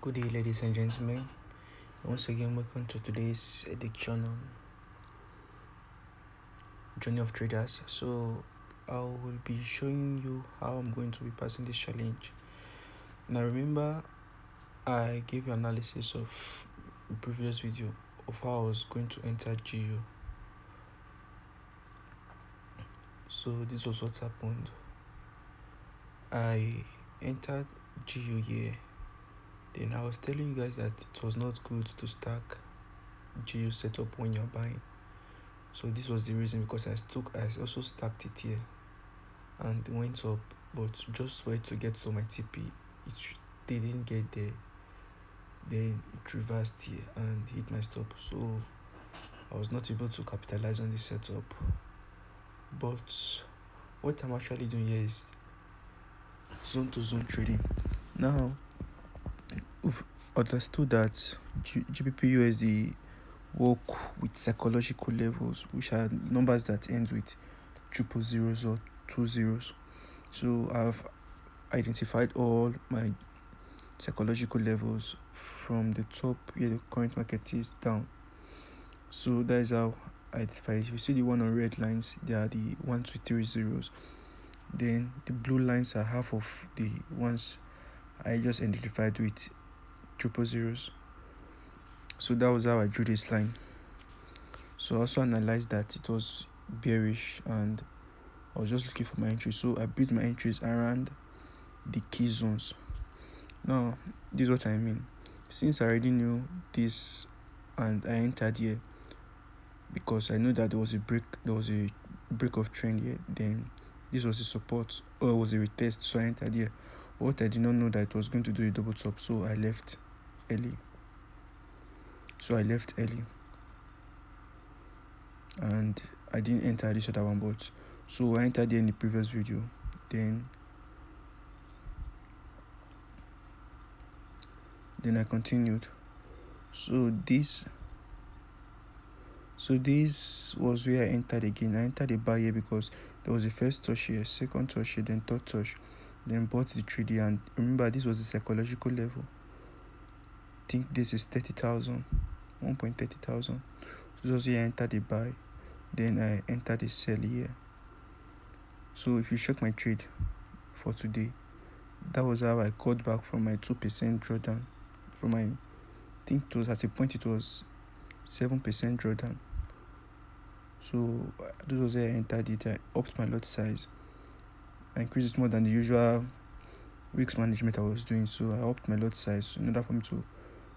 Good day, ladies and gentlemen. Once again, welcome to today's edition on Journey of Traders. So, I will be showing you how I'm going to be passing this challenge. Now, remember, I gave you analysis of the previous video of how I was going to enter GU. So, this was what happened. I entered GU here. Then I was telling you guys that it was not good to stack GU setup when you're buying. So this was the reason, because I also stacked it here and it went up, but just for it to get to my TP, they didn't get there. Then it reversed here and hit my stop, so I was not able to capitalize on this setup. But what I'm actually doing here is zone to zone trading. Now we've understood that GBP USD work with psychological levels, which are numbers that end with triple zeros or 2 zeros. So I've identified all my psychological levels from the top where the current market is down. So that is how I identify. If you see the one on red lines, they are the 1 to 3 zeros. Then the blue lines are half of the ones I just identified with triple zeros. So that was how I drew this line. So I also analyzed that it was bearish and I was just looking for my entry. So I built my entries around the key zones. Now, this is what I mean. Since I already knew this and I entered here because I knew that there was a break of trend here, then this was a support or it was a retest, so I entered here. What I did not know that it was going to do a double top, so I left early. And I didn't enter this other one, but so I entered here in the previous video. Then I continued. So this was where I entered again. I entered a buy here because there was a first touch here, second touch here, then third touch, then bought the 3D. And remember, this was the psychological level. I think this is 30,000, 1.30,000. So this was where I entered a buy. Then I entered a sell here. So if you check my trade for today, that was how I got back from my 2% drawdown. From my, I think it was at a point it was 7% drawdown. So this was where I entered it. I upped my lot size. I increased it more than the usual weeks management I was doing. So I upped my lot size in order for me to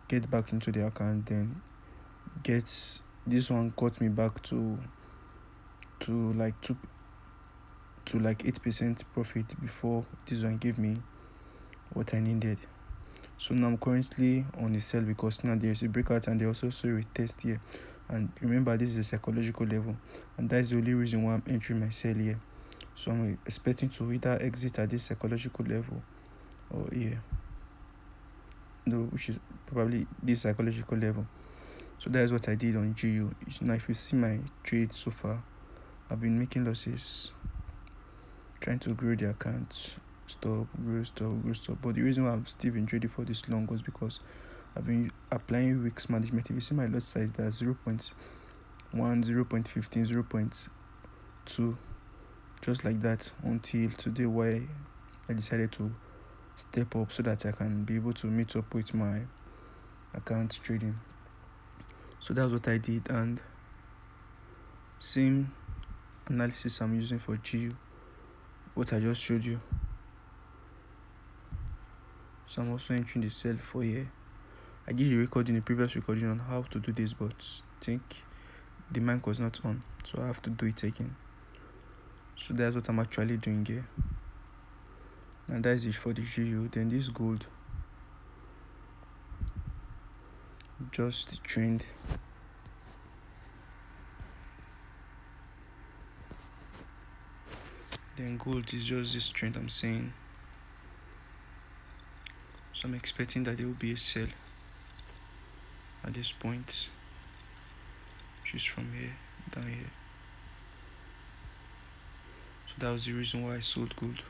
get back into the account. Then this one got me back to like 8% profit before this one gave me what I needed. So now I'm currently on a sell because now there's a breakout and they also saw a retest here. And remember, this is a psychological level, and that's the only reason why I'm entering my sell here. So I'm expecting to either exit at this psychological level or here, which is probably this psychological level. So that is what I did on GU. Now if you see my trade so far, I've been making losses, trying to grow the account, grow stop. But the reason why I'm still been trading for this long was because I've been applying weeks management. If you see my lot size, that's 0.1, 0.15, 0.2, just like that until today, why I decided to step up so that I can be able to meet up with my account trading. So that's what I did, and same analysis I'm using for GU, what I just showed you. So I'm also entering the sell for here. I did a previous recording on how to do this, but I think the mic was not on, so I have to do it again. So that's what I'm actually doing here, and that is it for the GU. Then this gold, just the trend. Then gold is just this trend I'm saying. So I'm expecting that there will be a sell at this point, which is from here down here. So that was the reason why I sold gold.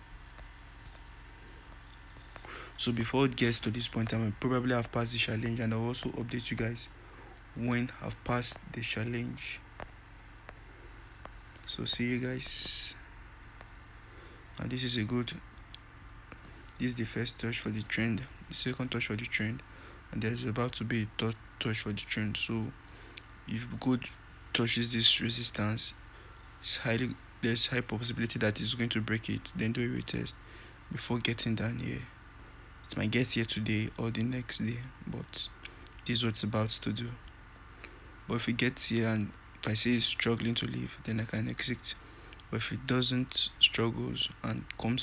So before it gets to this point, I will probably have passed the challenge, and I'll also update you guys when I've passed the challenge. So see you guys. And this is the first touch for the trend, the second touch for the trend, and there's about to be a third touch for the trend. So if good touches this resistance, there's high possibility that it's going to break it. Then do a retest before getting down here. It might get here today or the next day, but this is what it's about to do. But if it gets here and if I say it's struggling to leave, then I can exit. But if it doesn't struggles and comes